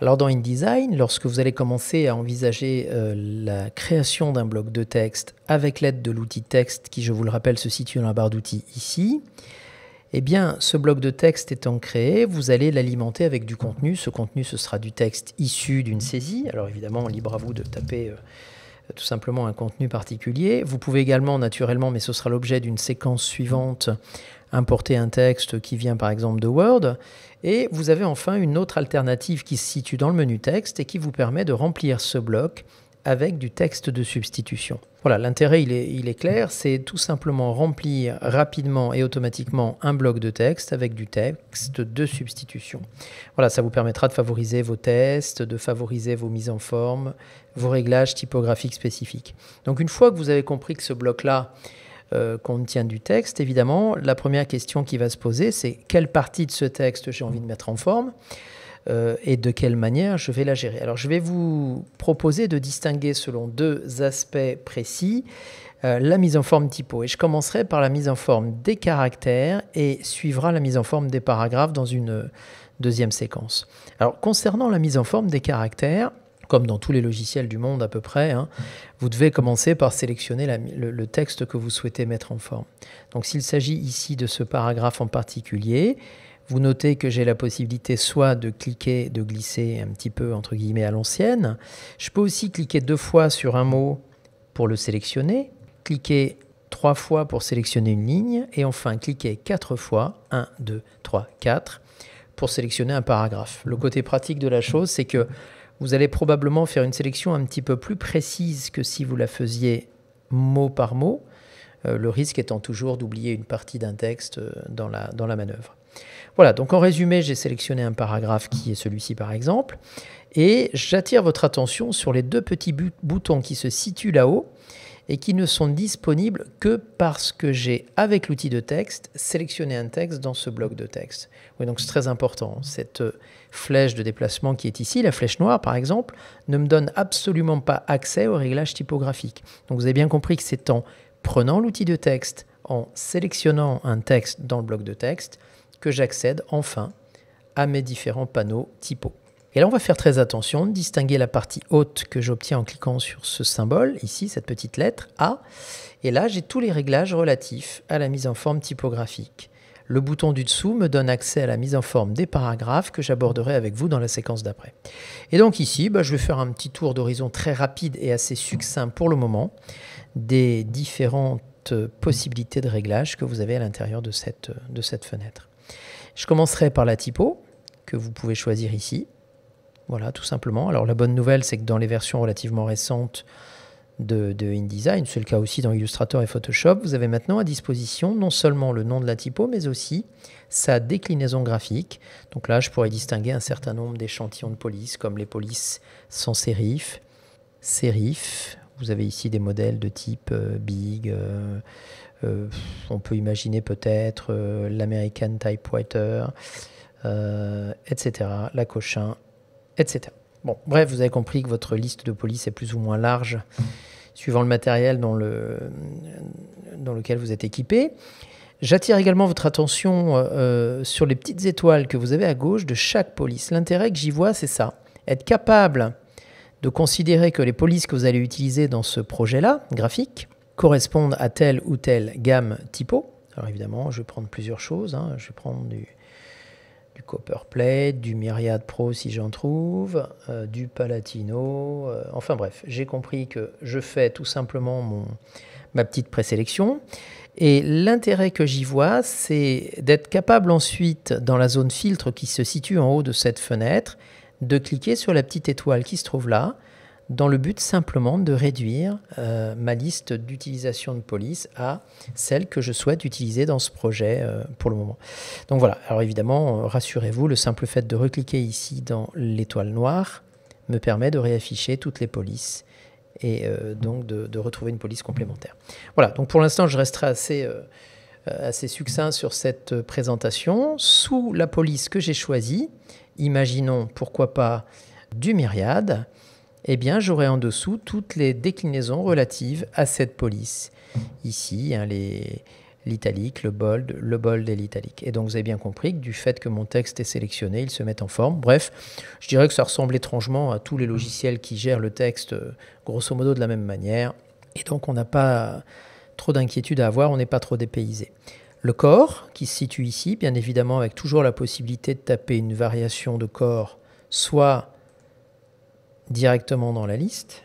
Alors dans InDesign, lorsque vous allez commencer à envisager la création d'un bloc de texte avec l'aide de l'outil texte qui, je vous le rappelle, se situe dans la barre d'outils ici, eh bien, ce bloc de texte étant créé, vous allez l'alimenter avec du contenu. Ce contenu, ce sera du texte issu d'une saisie. Alors évidemment, libre à vous de taper tout simplement un contenu particulier. Vous pouvez également, naturellement, mais ce sera l'objet d'une séquence suivante, importer un texte qui vient par exemple de Word. Et vous avez enfin une autre alternative qui se situe dans le menu texte et qui vous permet de remplir ce bloc avec du texte de substitution. Voilà, l'intérêt il est clair, c'est tout simplement remplir rapidement et automatiquement un bloc de texte avec du texte de substitution. Voilà, ça vous permettra de favoriser vos tests, de favoriser vos mises en forme, vos réglages typographiques spécifiques. Donc une fois que vous avez compris que ce bloc-là contient du texte, évidemment, la première question qui va se poser, c'est quelle partie de ce texte j'ai envie de mettre en forme et de quelle manière je vais la gérer. Alors je vais vous proposer de distinguer selon deux aspects précis la mise en forme typo. Et je commencerai par la mise en forme des caractères et suivra la mise en forme des paragraphes dans une deuxième séquence. Alors concernant la mise en forme des caractères, comme dans tous les logiciels du monde à peu près, vous devez commencer par sélectionner le texte que vous souhaitez mettre en forme. Donc s'il s'agit ici de ce paragraphe en particulier, vous notez que j'ai la possibilité soit de cliquer, de glisser un petit peu entre guillemets à l'ancienne. Je peux aussi cliquer 2 fois sur un mot pour le sélectionner, cliquer 3 fois pour sélectionner une ligne et enfin cliquer 4 fois, 1, 2, 3, 4, pour sélectionner un paragraphe. Le côté pratique de la chose, c'est que vous allez probablement faire une sélection un petit peu plus précise que si vous la faisiez mot par mot, le risque étant toujours d'oublier une partie d'un texte dans la manœuvre. Voilà, donc en résumé, j'ai sélectionné un paragraphe qui est celui-ci par exemple, et j'attire votre attention sur les 2 petits boutons qui se situent là-haut et qui ne sont disponibles que parce que j'ai, avec l'outil de texte, sélectionné un texte dans ce bloc de texte. Oui, donc c'est très important. Cette flèche de déplacement qui est ici, la flèche noire par exemple, ne me donne absolument pas accès au réglage typographique. Donc vous avez bien compris que c'est en prenant l'outil de texte, en sélectionnant un texte dans le bloc de texte, que j'accède enfin à mes différents panneaux typo. Et là, on va faire très attention, distinguer la partie haute que j'obtiens en cliquant sur ce symbole, ici, cette petite lettre A. Et là, j'ai tous les réglages relatifs à la mise en forme typographique. Le bouton du dessous me donne accès à la mise en forme des paragraphes que j'aborderai avec vous dans la séquence d'après. Et donc ici, je vais faire un petit tour d'horizon très rapide et assez succinct pour le moment des différentes possibilités de réglage que vous avez à l'intérieur de cette fenêtre. Je commencerai par la typo, que vous pouvez choisir ici. Voilà, tout simplement. Alors la bonne nouvelle, c'est que dans les versions relativement récentes de InDesign, c'est le cas aussi dans Illustrator et Photoshop, vous avez maintenant à disposition non seulement le nom de la typo, mais aussi sa déclinaison graphique. Donc là, je pourrais distinguer un certain nombre d'échantillons de police, comme les polices sans sérif, sérif. Vous avez ici des modèles de type Big, on peut imaginer peut-être l'American Typewriter, etc., la Cochin, etc. Bon, bref, vous avez compris que votre liste de police est plus ou moins large, suivant le matériel dans lequel vous êtes équipé. J'attire également votre attention sur les petites étoiles que vous avez à gauche de chaque police. L'intérêt que j'y vois, c'est ça, être capable de considérer que les polices que vous allez utiliser dans ce projet-là, graphique, correspondent à telle ou telle gamme typo. Alors évidemment, je vais prendre plusieurs choses. Je vais prendre du Copperplate, du Myriad Pro si j'en trouve, du Palatino. Enfin bref, j'ai compris que je fais tout simplement ma petite présélection. Et l'intérêt que j'y vois, c'est d'être capable ensuite, dans la zone filtre qui se situe en haut de cette fenêtre, de cliquer sur la petite étoile qui se trouve là, dans le but simplement de réduire ma liste d'utilisation de police à celle que je souhaite utiliser dans ce projet pour le moment. Donc voilà, alors évidemment, rassurez-vous, le simple fait de recliquer ici dans l'étoile noire me permet de réafficher toutes les polices et donc de retrouver une police complémentaire. Voilà, donc pour l'instant, je resterai assez succinct sur cette présentation. Sous la police que j'ai choisie, imaginons pourquoi pas du Myriad, eh bien, j'aurai en dessous toutes les déclinaisons relatives à cette police. Ici, l'italique, le bold et l'italique. Et donc vous avez bien compris que du fait que mon texte est sélectionné, il se met en forme. Bref, je dirais que ça ressemble étrangement à tous les logiciels qui gèrent le texte grosso modo de la même manière. Et donc on n'a pas trop d'inquiétude à avoir, on n'est pas trop dépaysé. Le corps, qui se situe ici, bien évidemment avec toujours la possibilité de taper une variation de corps, soit directement dans la liste,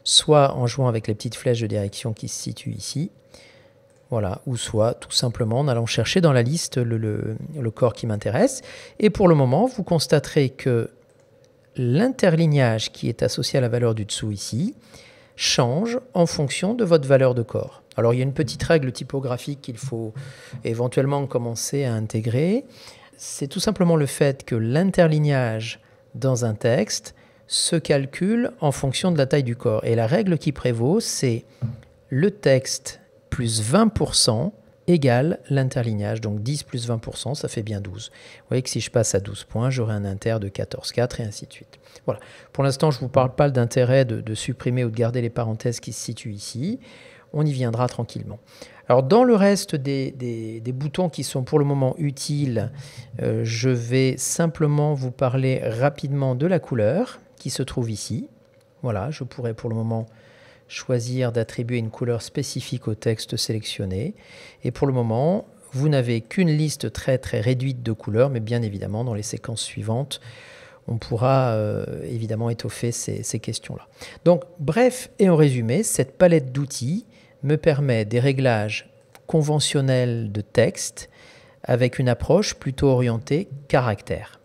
soit en jouant avec les petites flèches de direction qui se situent ici, voilà, ou soit tout simplement en allant chercher dans la liste le corps qui m'intéresse. Et pour le moment, vous constaterez que l'interlignage qui est associé à la valeur du dessous ici change en fonction de votre valeur de corps. Alors il y a une petite règle typographique qu'il faut éventuellement commencer à intégrer. C'est tout simplement le fait que l'interlignage dans un texte se calcule en fonction de la taille du corps. Et la règle qui prévaut, c'est le texte plus 20% égale l'interlignage. Donc 10 plus 20%, ça fait bien 12. Vous voyez que si je passe à 12 points, j'aurai un inter de 14,4 et ainsi de suite. Voilà. Pour l'instant, je ne vous parle pas d'intérêt de supprimer ou de garder les parenthèses qui se situent ici. On y viendra tranquillement. Alors dans le reste des boutons qui sont pour le moment utiles, je vais simplement vous parler rapidement de la couleur qui se trouve ici. Voilà, je pourrais pour le moment choisir d'attribuer une couleur spécifique au texte sélectionné. Et pour le moment, vous n'avez qu'une liste très très réduite de couleurs, mais bien évidemment dans les séquences suivantes, on pourra évidemment étoffer ces questions-là. Donc bref et en résumé, cette palette d'outils me permet des réglages conventionnels de texte avec une approche plutôt orientée caractère.